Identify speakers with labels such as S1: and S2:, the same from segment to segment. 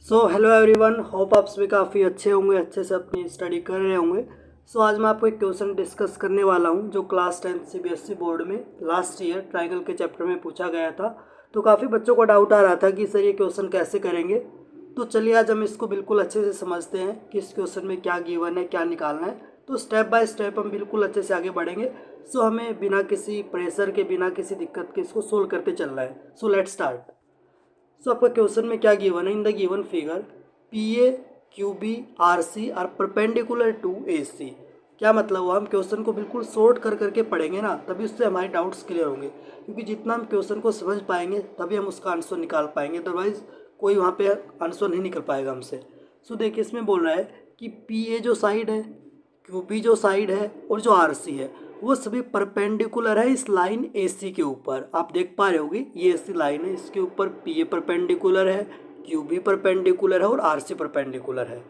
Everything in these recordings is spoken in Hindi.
S1: सो हेलो एवरीवन, होप आप सभी काफ़ी अच्छे होंगे, अच्छे से अपनी स्टडी कर रहे होंगे। सो आज मैं आपको एक क्वेश्चन डिस्कस करने वाला हूं जो क्लास 10 सीबीएसई बोर्ड में लास्ट ईयर ट्रायंगल के चैप्टर में पूछा गया था। तो काफ़ी बच्चों को डाउट आ रहा था कि सर ये क्वेश्चन कैसे करेंगे। तो चलिए आज हम इसको बिल्कुल अच्छे से समझते हैं कि इस क्वेश्चन में क्या गिवन है, क्या निकालना है। तो स्टेप बाय स्टेप हम बिल्कुल अच्छे से आगे बढ़ेंगे। सो हमें बिना किसी प्रेशर के, बिना किसी दिक्कत के इसको सोल्व करते चलना है। So let's start. सो आपका क्वेश्चन में क्या गिवन है? In the given figure P A Q B R C R perpendicular to A C. क्या मतलब हुआ? हम क्वेश्चन को बिल्कुल शॉर्ट कर करके पढ़ेंगे ना, तभी उससे हमारे डाउट्स क्लियर होंगे। क्योंकि जितना हम क्वेश्चन को समझ पाएंगे तभी हम उसका आंसर निकाल पाएंगे, अदरवाइज कोई वहाँ पे आंसर नहीं निकल पाएगा हमसे। सो देखिए, इसमें बोल रहा है कि पी ए जो साइड है, क्यू बी जो साइड है और जो आर सी है वो सभी परपेंडिकुलर है इस लाइन ए सी के ऊपर। आप देख पा रहे होगे ये ऐसी लाइन है, इसके ऊपर पी ए परपेंडिकुलर है, क्यू बी परपेंडिकुलर है और आर सी परपेंडिकुलर है।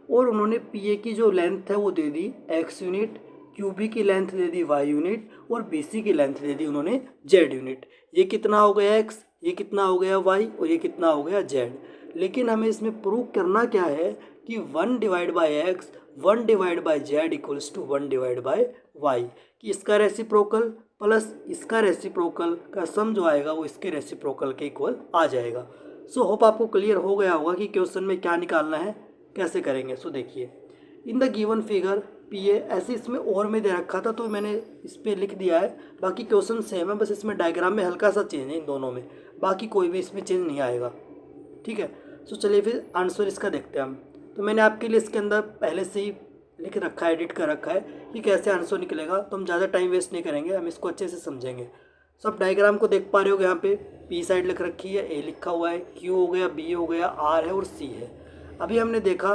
S1: और उन्होंने पी ए की जो लेंथ है वो दे दी एक्स यूनिट, क्यू बी की लेंथ दे दी वाई यूनिट और बी सी की लेंथ दे दी उन्होंने जेड यूनिट। ये कितना हो गया एक्स, ये कितना हो गया वाई और ये कितना हो गया जेड। लेकिन हमें इसमें प्रूव करना क्या है कि 1 divide by X 1 divide by Z equals to 1 divide by Y, कि इसका रेसिप्रोकल प्लस इसका रेसिप्रोकल का सम जो आएगा वो इसके रेसिप्रोकल के इक्वल आ जाएगा। सो होप आपको क्लियर हो गया होगा कि क्वेश्चन में क्या निकालना है, कैसे करेंगे। सो देखिए, इन द गिवन फिगर पी ए, ऐसे इसमें और में दे रखा था तो मैंने इस पर लिख दिया है। बाकी क्वेश्चन सेम है, बस इसमें डायग्राम में हल्का सा चेंज है इन दोनों में, बाकी कोई भी इसमें चेंज नहीं आएगा। ठीक है। सो चलिए फिर आंसर इसका देखते हैं हम। तो मैंने आपके लिए इसके अंदर पहले से ही लिख रखा है, एडिट कर रखा है कि कैसे आंसर निकलेगा। तो हम ज़्यादा टाइम वेस्ट नहीं करेंगे, हम इसको अच्छे से समझेंगे। सो आप डायग्राम को देख पा रहे हो, यहाँ पे पी साइड लिख रखी है, ए लिखा हुआ है, क्यू हो गया, बी हो गया, आर है और सी है। अभी हमने देखा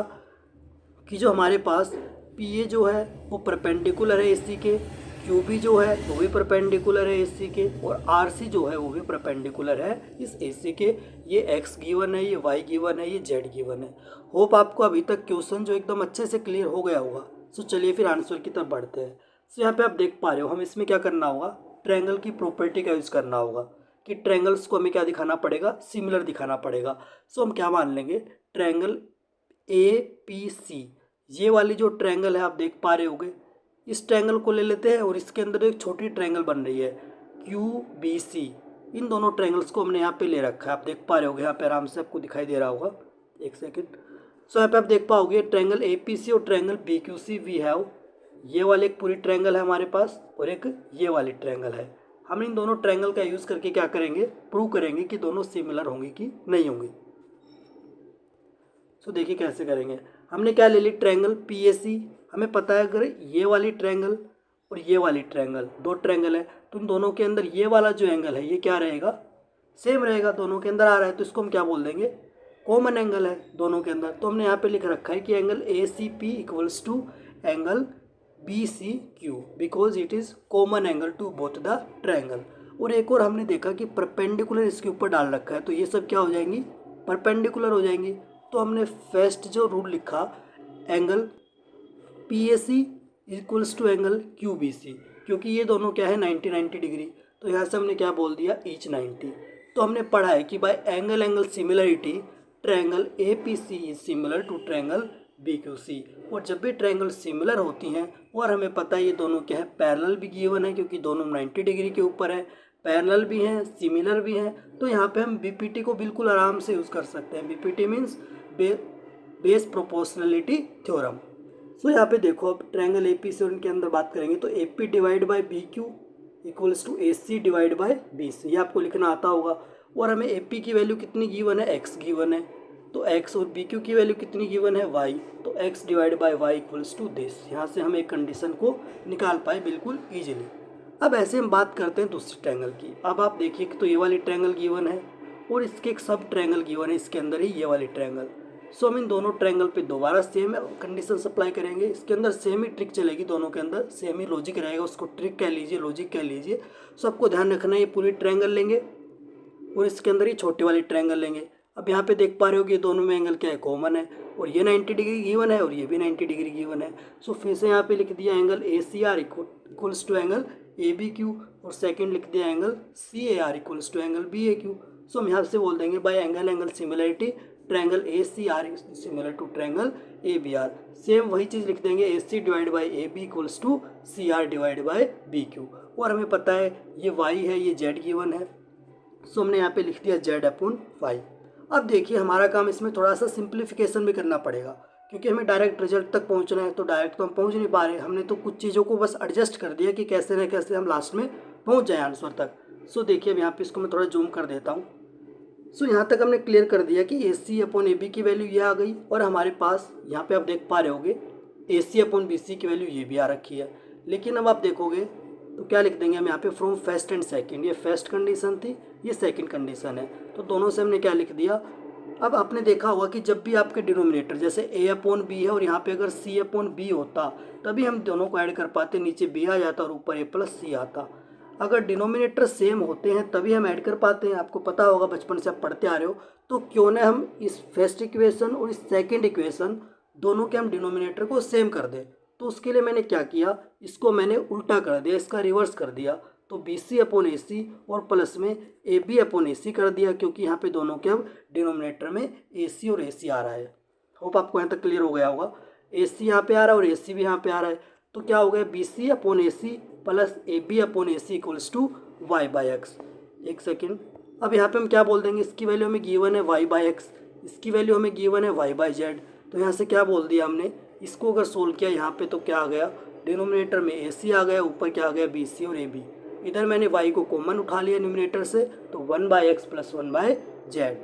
S1: कि जो हमारे पास पी ए जो है वो परपेंडिकुलर है ए सी के, क्यू बी जो है वो भी परपेंडिकुलर है ए सी के और आर सी जो है वो भी परपेंडिकुलर है इस ए सी के। ये एक्स गिवन है, ये वाई गिवन है, ये जेड गिवन है। होप आपको अभी तक क्वेश्चन जो एकदम अच्छे से क्लियर हो गया होगा। सो चलिए फिर आंसर की तरफ बढ़ते हैं। सो यहाँ पे आप देख पा रहे हो, हम इसमें क्या करना होगा, ट्रायंगल की प्रॉपर्टी का यूज़ करना होगा कि ट्रायंगल्स को हमें क्या दिखाना पड़ेगा, सिमिलर दिखाना पड़ेगा। सो हम क्या मान लेंगे, ट्रायंगल ए पी सी, ये वाली जो ट्रायंगल है आप देख पा रहे होगे, इस ट्रायंगल को ले लेते हैं और इसके अंदर एक छोटी ट्रायंगल बन रही है क्यू बी सी। इन दोनों ट्रायंगल्स को हमने यहाँ पे ले रखा है, आप देख पा रहे होगे, यहाँ पे आराम से आपको दिखाई दे रहा होगा। एक सेकेंड। सो यहाँ पे आप देख पाओगे ट्रायंगल ए पी सी और triangle B Q C we have, ये वाले एक पूरी ट्रायंगल है हमारे पास और एक ये वाली ट्रायंगल है। हम इन दोनों ट्रायंगल का यूज़ करके क्या करेंगे, प्रूव करेंगे कि दोनों सिमिलर होंगी कि नहीं होंगी। सो देखिए कैसे करेंगे। हमने क्या ले ली, ट्रायंगल पी ए सी। हमें पता है अगर ये वाली ट्रायंगल और ये वाली ट्रायंगल, दो ट्रायंगल है, तो इन दोनों के अंदर ये वाला जो एंगल है ये क्या रहेगा, सेम रहेगा, दोनों के अंदर आ रहा है तो इसको हम क्या बोल देंगे, कॉमन एंगल है दोनों के अंदर। तो हमने यहाँ पे लिख रखा है कि angle A C P equals to angle B C Q because it is common angle to both the triangle. और एक और हमने देखा कि परपेंडिकुलर इसके ऊपर डाल रखा है तो ये सब क्या हो जाएंगी, परपेंडिकुलर हो जाएंगी। तो हमने फर्स्ट जो रूल लिखा, angle P A C equals to angle Q B C, क्योंकि ये दोनों क्या है 90 डिग्री, तो यहाँ से हमने क्या बोल दिया, ईच 90। तो हमने पढ़ा है कि by angle angle similarity triangle A P C is similar to triangle B Q C. और जब भी ट्रायंगल सिमिलर होती हैं और हमें पता है ये दोनों क्या है, पैरेलल भी गिवन है क्योंकि दोनों 90 डिग्री के ऊपर है, पैरेलल भी हैं, सिमिलर भी हैं, तो यहाँ पे हम बीपीटी को बिल्कुल आराम से यूज़ कर सकते हैं। BPT means base proportionality theorem. So यहाँ पे देखो, अब ट्रायंगल ए पी सी और इनके अंदर बात करेंगे तो A P divide by B Q equals to A C divide by B C, ये आपको लिखना आता होगा। और हमें ए पी की वैल्यू कितनी गिवन है, एक्स गिवन है, तो एक्स, और बी क्यू की वैल्यू कितनी गिवन है, वाई, तो x divide by y equals to this. यहाँ से हम एक कंडीशन को निकाल पाए बिल्कुल ईजिली। अब ऐसे हम बात करते हैं दूसरी ट्रायंगल की। अब आप देखिए कि तो ये वाली ट्रायंगल गिवन है और इसके एक सब ट्रायंगल गिवन है, इसके अंदर ही ये वाली ट्रायंगल। सो हम इन दोनों ट्रायंगल पे दोबारा सेम कंडीशन अप्लाई करेंगे। इसके अंदर सेम ही ट्रिक चलेगी, दोनों के अंदर सेम ही लॉजिक रहेगा, उसको ट्रिक कह लीजिए, लॉजिक कह लीजिए। सो आपको ध्यान रखना है, ये पूरी ट्रायंगल लेंगे और इसके अंदर ही छोटी वाली ट्रायंगल लेंगे। अब यहाँ पे देख पा रहे हो कि ये दोनों में एंगल क्या है, कॉमन है, और ये 90 डिग्री गिवन है और ये भी 90 डिग्री गिवन है। सो फिर से यहाँ पे लिख दिया angle A C R equals to angle A B Q, और सेकेंड लिख दिया angle C A R equals to angle B A Q. So हम यहाँ से बोल देंगे by angle similarity triangle A C R similar to triangle A B R. Same वही चीज़ लिख देंगे A C divide by A B equals to C R divide by B Q. और हमें पता है ये वाई है, ये जेड गिवन है, सो हमने यहाँ पे लिख दिया जेड अपॉन वाई। अब देखिए हमारा काम इसमें थोड़ा सा सिंप्लीफिकेशन भी करना पड़ेगा, क्योंकि हमें डायरेक्ट रिजल्ट तक पहुँचना है। तो डायरेक्ट तो हम पहुँच नहीं पा रहे, हमने तो कुछ चीज़ों को बस एडजस्ट कर दिया कि कैसे न कैसे हम लास्ट में पहुँच जाए आंसर तक। सो देखिए अब यहाँ पे इसको मैं थोड़ा जूम कर देता हूँ। सो यहाँ तक हमने क्लियर कर दिया कि ए सी अपॉन ए बी की वैल्यू ये आ गई, और हमारे पास यहाँ पे आप देख पा रहे होगे ए सी अपॉन बी सी की वैल्यू ये भी आ रखी है। लेकिन अब आप देखोगे तो क्या लिख देंगे हम यहाँ पे फ्रॉम फर्स्ट एंड सेकंड। ये फर्स्ट कंडीशन थी, ये सेकंड कंडीशन है, तो दोनों से हमने क्या लिख दिया। अब आपने देखा होगा कि जब भी आपके डिनोमिनेटर जैसे ए अपॉन बी है और यहाँ पे अगर सी अपॉन बी होता तभी हम दोनों को ऐड कर पाते, नीचे बी आ जाता और ऊपर ए प्लस सी आता। अगर डिनोमिनेटर सेम होते हैं तभी हम ऐड कर पाते हैं, आपको पता होगा बचपन से आप पढ़ते आ रहे हो। तो क्यों ना हम इस फर्स्ट इक्वेशन और इस सेकंड इक्वेशन दोनों के हम डिनोमिनेटर को सेम कर दें। तो उसके लिए मैंने क्या किया, इसको मैंने उल्टा कर दिया, इसका रिवर्स कर दिया। तो बी सी अपॉन ए सी और प्लस में ए बी अपॉन ए सी कर दिया, क्योंकि यहाँ पे दोनों के अब डिनोमिनेटर में ए सी और ए सी आ रहा है। होप आपको यहाँ तक क्लियर हो गया होगा। ए सी यहाँ पे आ रहा है और ए सी भी यहाँ पे आ रहा है, तो क्या हो गया B C upon A C plus A B upon A C equals to y by x. एक सेकेंड, अब यहाँ पे हम क्या बोल देंगे, इसकी वैल्यू हमें गिवन है वाई बाई एक्स, इसकी वैल्यू हमें गिवन है वाई बाई जेड। तो यहाँ से क्या बोल दिया हमने, इसको अगर सोल्व किया यहाँ पे तो क्या आ गया, डिनोमिनेटर में ए सी आ गया, ऊपर क्या आ गया बी सी और ए बी। इधर मैंने वाई को कॉमन उठा लिया न्यूमिनेटर से, तो 1/x प्लस 1/z।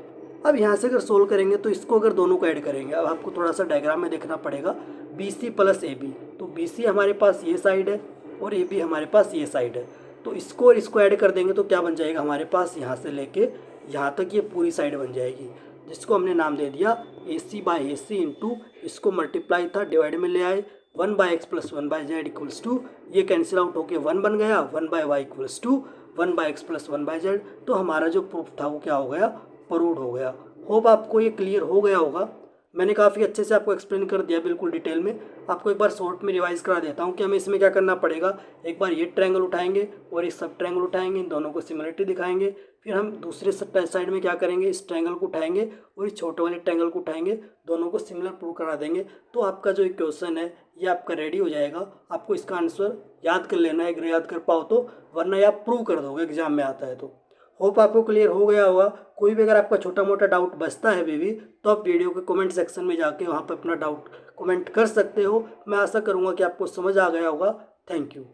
S1: अब यहाँ से अगर सोल्व करेंगे तो इसको अगर दोनों को ऐड करेंगे, अब आपको थोड़ा सा डायग्राम में देखना पड़ेगा, B C plus A B. तो बी सी हमारे पास ये साइड है और ए बी हमारे पास ये साइड है, तो इसको और इसको ऐड कर देंगे तो क्या बन जाएगा हमारे पास, यहाँ से लेके यहाँ तक ये पूरी साइड बन जाएगी, जिसको हमने नाम दे दिया A C by A C into, इसको मल्टीप्लाई था डिवाइड में ले आए 1/x plus 1/z equals to, ये कैंसिल आउट होके 1 बन गया, 1/y equals to 1/x plus 1/z। तो हमारा जो प्रूफ था वो क्या हो गया, प्रूव्ड हो गया। होप आपको ये क्लियर हो गया होगा। मैंने काफ़ी अच्छे से आपको एक्सप्लेन कर दिया बिल्कुल डिटेल में। आपको एक बार शॉर्ट में रिवाइज करा देता हूँ कि हमें इसमें क्या करना पड़ेगा। एक बार ये ट्रायंगल उठाएंगे और एक सब ट्रायंगल उठाएंगे, इन दोनों को सिमिलरिटी दिखाएंगे। फिर हम दूसरे साइड में क्या करेंगे, इस ट्रायंगल को उठाएंगे और इस छोटे वाले ट्रायंगल को उठाएंगे, दोनों को सिमिलर प्रूव करा देंगे। तो आपका जो क्वेश्चन है ये आपका रेडी हो जाएगा। आपको इसका आंसर याद कर लेना है, अगर याद कर पाओ तो, वरना ये आप प्रूव कर दोगे एग्जाम में आता है तो। होप आपको क्लियर हो गया होगा। कोई भी अगर आपका छोटा मोटा डाउट बचता है भी तो आप वीडियो के कमेंट सेक्शन में जाके वहाँ पर अपना डाउट कमेंट कर सकते हो। मैं आशा करूँगा कि आपको समझ आ गया होगा। Thank you.